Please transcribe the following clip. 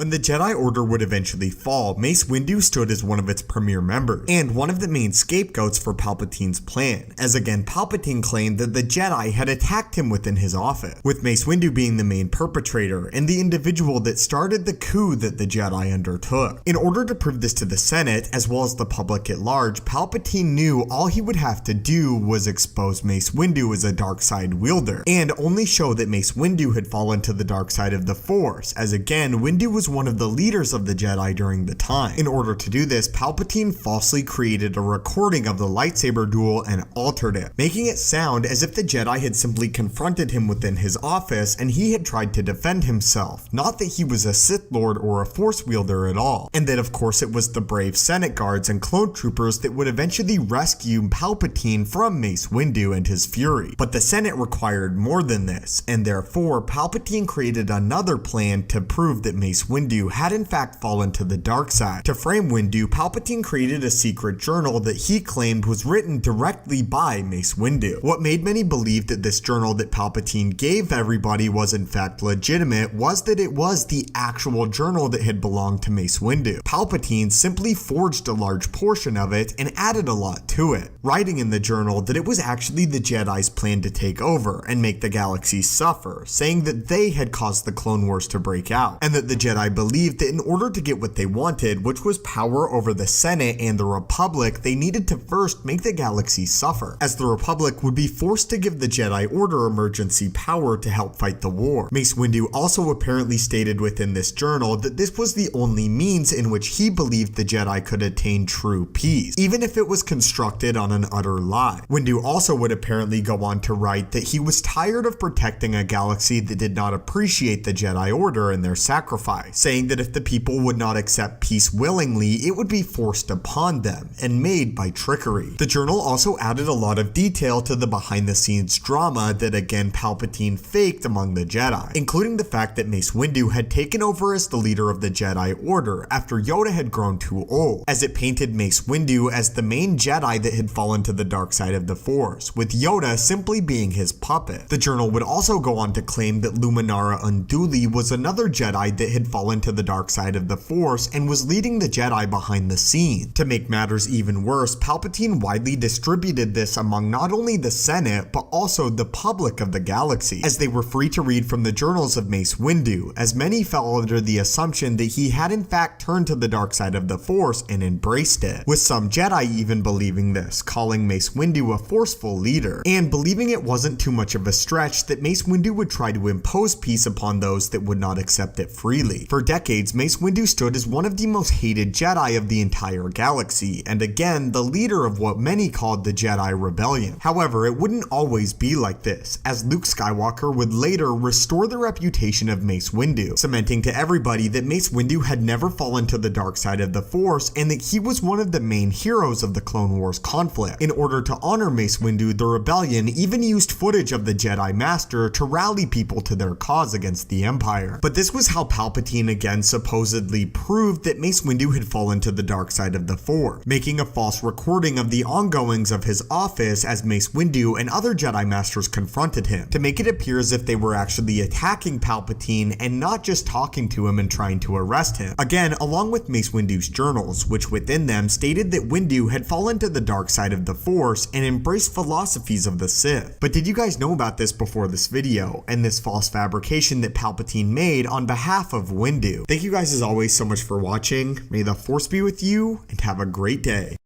When the Jedi Order would eventually fall, Mace Windu stood as one of its premier members, and one of the main scapegoats for Palpatine's plan, as again Palpatine claimed that the Jedi had attacked him within his office, with Mace Windu being the main perpetrator and the individual that started the coup that the Jedi undertook. In order to prove this to the Senate, as well as the public at large, Palpatine knew all he would have to do was expose Mace Windu as a dark side wielder, and only show that Mace Windu had fallen to the dark side of the Force, as again, Windu was one of the leaders of the Jedi during the time. In order to do this, Palpatine falsely created a recording of the lightsaber duel and altered it, making it sound as if the Jedi had simply confronted him within his office and he had tried to defend himself, not that he was a Sith Lord or a Force wielder at all, and that of course it was the brave Senate guards and clone troopers that would eventually rescue Palpatine from Mace Windu and his fury. But the Senate required more than this, and therefore Palpatine created another plan to prove that Mace Windu had in fact fallen to the dark side. To frame Windu, Palpatine created a secret journal that he claimed was written directly by Mace Windu. What made many believe that this journal that Palpatine gave everybody was in fact legitimate was that it was the actual journal that had belonged to Mace Windu. Palpatine simply forged a large portion of it and added a lot to it, writing in the journal that it was actually the Jedi's plan to take over and make the galaxy suffer, saying that they had caused the Clone Wars to break out, and that the Jedi believed that in order to get what they wanted, which was power over the Senate and the Republic, they needed to first make the galaxy suffer, as the Republic would be forced to give the Jedi Order emergency power to help fight the war. Mace Windu also apparently stated within this journal that this was the only means in which he believed the Jedi could attain true peace, even if it was constructed on an utter lie. Windu also would apparently go on to write that he was tired of protecting a galaxy that did not appreciate the Jedi Order and their sacrifice, saying that if the people would not accept peace willingly, it would be forced upon them and made by trickery. The journal also added a lot of detail to the behind-the-scenes drama that again Palpatine faked among the Jedi, including the fact that Mace Windu had taken over as the leader of the Jedi Order after Yoda had grown too old, as it painted Mace Windu as the main Jedi that had fallen to the dark side of the Force, with Yoda simply being his puppet. The journal would also go on to claim that Luminara Unduli was another Jedi that had fallen to the dark side of the Force and was leading the Jedi behind the scenes. To make matters even worse, Palpatine widely distributed this among not only the Senate, but also the public of the galaxy, as they were free to read from the journals of Mace Windu, as many fell under the assumption that he had in fact turned to the dark side of the Force and embraced it, with some Jedi even believing this, calling Mace Windu a forceful leader, and believing it wasn't too much of a stretch that Mace Windu would try to impose peace upon those that would not accept it freely. For decades, Mace Windu stood as one of the most hated Jedi of the entire galaxy, and again, the leader of what many called the Jedi Rebellion. However, it wouldn't always be like this, as Luke Skywalker would later restore the reputation of Mace Windu, cementing to everybody that Mace Windu had never fallen to the dark side of the Force and that he was one of the main heroes of the Clone Wars conflict. In order to honor Mace Windu, the Rebellion even used footage of the Jedi Master to rally people to their cause against the Empire. But this was how Palpatine again supposedly proved that Mace Windu had fallen to the dark side of the Force, making a false recording of the ongoings of his office as Mace Windu and other Jedi Masters confronted him, to make it appear as if they were actually attacking Palpatine and not just talking to him and trying to arrest him. Again, along with Mace Windu's journals, which within them stated that Windu had fallen to the dark side of the Force and embraced philosophies of the Sith. But did you guys know about this before this video, and this false fabrication that Palpatine made on behalf of Windu? Thank you guys as always so much for watching. May the Force be with you, and have a great day.